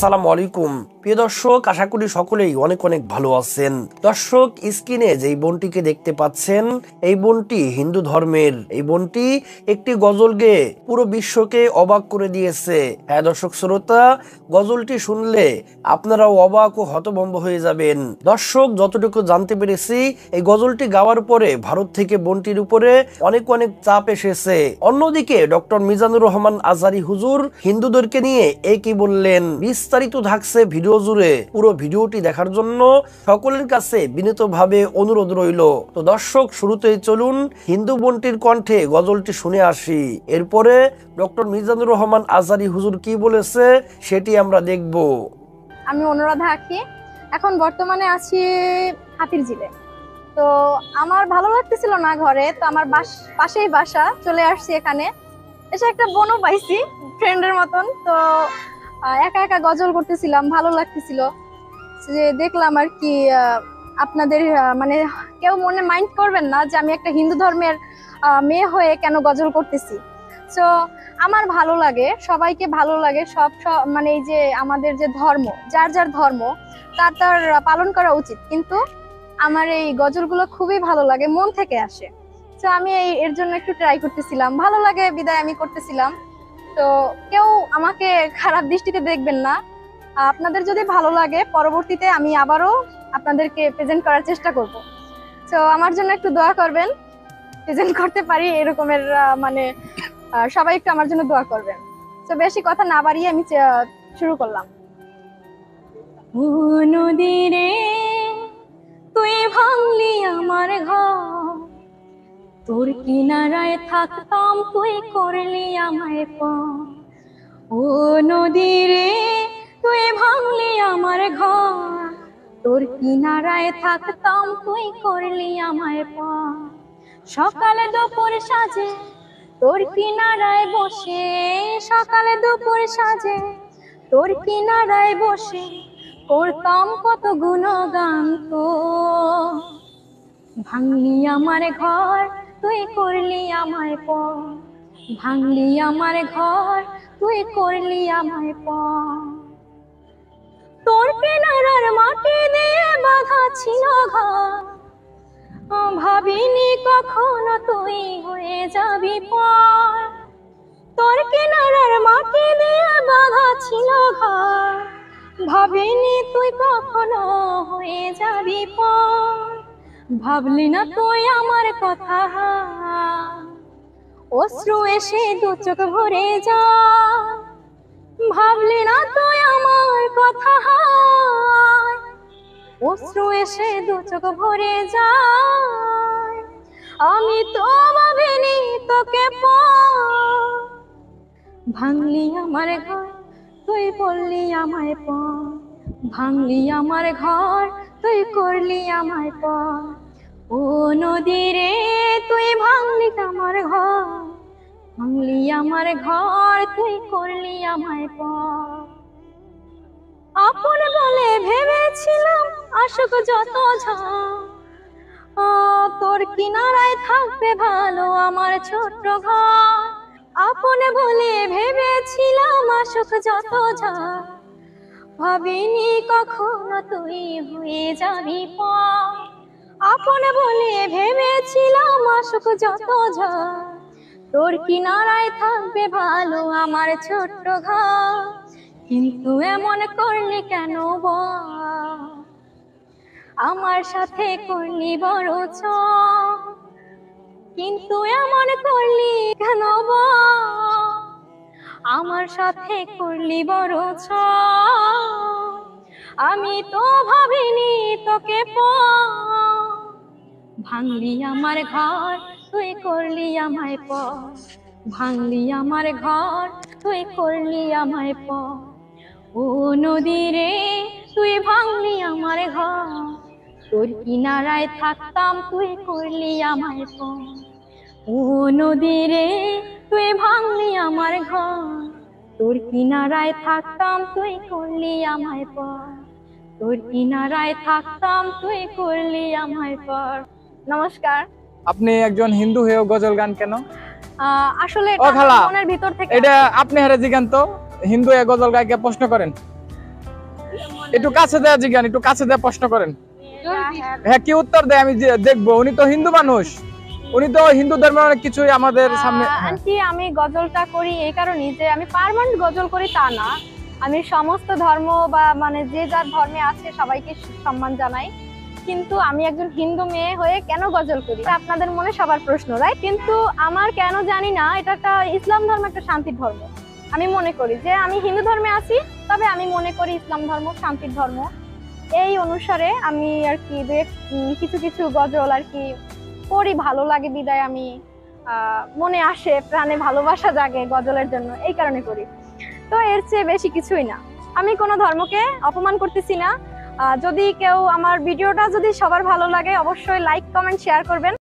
আসসালামু আলাইকুম প্রিয় দর্শক, আশা করি সকলেই অনেক অনেক ভালো আছেন। দর্শক, স্ক্রিনে যেই বোনটিকে দেখতে পাচ্ছেন, এই বোনটি হিন্দু ধর্মের। এই বোনটি একটি গজল গেয়ে পুরো বিশ্বকে অবাক করে দিয়েছে। হ্যাঁ দর্শক শ্রোতা, গজলটি শুনলে আপনারাও অবাক ও হতভম্ব হয়ে যাবেন। দর্শক, যতটুকু জানতে পেরেছি, এই গজলটি গাওয়ার পরে ভারত থেকে বোনটির উপরে অনেক অনেক চাপ এসেছে। অন্যদিকে ডক্টর মিজানুর রহমান আজহারী হুজুর হিন্দুদেরকে নিয়ে কি বললেন, বিস্তারিত থাকছে ভিডিও জুড়ে। পুরো ভিডিওটি দেখার জন্য সকলের কাছে বিনীতভাবে অনুরোধ রইল। তো দর্শক, শুরুতেই চলুন হিন্দু বোনটির কণ্ঠে গজলটি শুনে আসি। এরপরে ডক্টর মিজানুর রহমান আজহারী হুজুর কি বলেছে সেটি আমরা দেখব। আমি অনুরাধা আঁকি, এখন বর্তমানে আছি হাতিরঝিলে। তো আমার ভালো লাগতেছিল না ঘরে, তো আমার পাশেই বাসা, চলে আসছি এখানে। এসে একটা বোনও পাইছি ফ্রেন্ডের মতন। তো একা একা গজল করতেছিলাম, ভালো লাগতেছিল। যে দেখলাম আর কি, আপনাদের মানে কেউ মনে মাইন্ড করবেন না যে আমি একটা হিন্দু ধর্মের মেয়ে হয়ে কেন গজল করতেছি। তো আমার ভালো লাগে, সবাইকে ভালো লাগে, সব মানে এই যে আমাদের যে ধর্ম, যার যার ধর্ম তার তার পালন করা উচিত। কিন্তু আমার এই গজলগুলো খুবই ভালো লাগে, মন থেকে আসে। তো আমি এর জন্য একটু ট্রাই করতেছিলাম, ভালো লাগে বিদায় আমি করতেছিলাম। তো কেউ আমাকে খারাপ দৃষ্টিতে দেখবেন না। আপনাদের যদি ভালো লাগে, পরবর্তীতে আমি আবারও আপনাদেরকে প্রেজেন্ট করার চেষ্টা করব। তো আমার জন্য একটু দোয়া করবেন, প্রেজেন্ট করতে পারি এরকমের, মানে সবাই একটু আমার জন্য দোয়া করবেন। তো বেশি কথা না বাড়িয়ে আমি শুরু করলাম। ও নদী রে, তুই ভাঙলি আমার ঘর, তোর কিনারায় থাকতাম, তুই করলি আমায় পর। ও নদী রে, তুই ভাঙলি আমার ঘর, তোর কিনারায় থাকতাম, তুই করলি আমায় পর। সকালে দুপুর সাজে তোর কিনারায় বসে, সকালে দুপুর সাজে তোর কিনারায় বসে করতাম কত গুণগান। তো ভাঙলি আমার ঘর, তুই করলি আমায় পর। ভাঙলি আমার ঘর, তুই করলি আমায় পর। তোর কিনারার মাটি দিয়ে বাঁধা ছিল ঘর, ভাবিনি কখনো তুই হয়ে যাবি পর। তোর কিনারার মাটি দিয়ে বাঁধা ছিল ঘর, ভাবিনি তুই কখনো হয়ে যাবি পর। ভাবলি না তুই আমার কথা, অশ্রু এসে দু চোখ ভরে যা। ভাবলি না তুই আমার কথা, অশ্রু এসে দু চোখ ভরে যায়। আমি তো ভাবিনি তোকে পর। ভাঙলি আমার ঘর, তুই বললি আমায় পর। ভাঙলি আমার ঘর, তুই করলি আমায় পর। ও নদী রে, তুই ভাঙলি আমার ঘর, ভাঙলি আমার ঘর, তুই করলি আমায় পর। আপন বলে ভেবেছিলাম আসুক যত ঝড়, তোর কিনারায় থাকবে ভালো আমার ছোট্ট ঘর। আপন বলে ভেবেছিলাম আসুক যত ঝড়, ভাবিনি কখনো তুই হয়ে যাবি পর। আপন বলে ভেবেছিলাম আসুক যত ঝড়, তোর কিনারায় থাকবে ভালো আমার ছোট্ট ঘর। কিন্তু এমন করলি কেন বল, আমার সাথে করলি বড় ছোট। কিন্তু এমন করলি কেন বল, আমার সাথে করলি বড় ছোট। আমি তো ভাবিনি তোকে পর। ভাঙলি আমার ঘর, তুই করলি আমায় পর। ভাঙলি আমার ঘর, তুই করলি আমায় পর। ও নদী রে, তুই ভাঙলি আমার ঘর, তোর কিনারায় থাকতাম, তুই করলি আমায় পর। ও নদী রে, তুই ভাঙলি আমার ঘর, তোর কিনারায় থাকতাম, তুই করলি আমায় পর। তোর কিনারায় থাকতাম, তুই করলি আমায় পর। নমস্কার। আপনি একজন হিন্দু হয়েও গজল গান কেন? আসলে ও খালা, মনের ভিতর থেকে এটা আপনি হারে জিগান তো, হিন্দু হয়ে গজল গায়কে প্রশ্ন করেন। একটু কাছে দেয়া জিজ্ঞান, একটু কাছে দেয়া প্রশ্ন করেন। হ্যাঁ, কি উত্তর দেয় আমি দেখবো। উনি তো হিন্দু মানুষ, উনি তো হিন্দু ধর্মের অনেক কিছুই আমাদের সামনে। আন্টি, আমি গজলটা করি এই কারণে যে আমি পার্মানেন্ট গজল করি তা না, আমি সমস্ত ধর্ম বা মানে যে যার ধর্মে আছে সবাইকে সম্মান জানাই। কিন্তু আমি একজন হিন্দু মেয়ে হয়ে কেন গজল করি আপনাদের মনে সবার প্রশ্ন, রাইট? কিন্তু আমার কেন জানি না, এটা একটা ইসলাম ধর্ম একটা শান্তির ধর্ম। আমি মনে করি যে আমি হিন্দু ধর্মে আছি, তবে আমি মনে করি ইসলাম ধর্ম শান্তির ধর্ম। এই অনুসারে আমি আর কি কিছু কিছু গজল আর কি করি, ভালো লাগে বিদায় আমি মনে আসে, প্রাণে ভালোবাসা জাগে গজলের জন্য, এই কারণে করি। তো এর চেয়ে বেশি কিছুই না। আমি কোনো ধর্মকে অপমান করতেছি না। যদি কেউ আমার ভিডিওটা যদি সবার ভালো লাগে অবশ্যই লাইক কমেন্ট শেয়ার করবেন।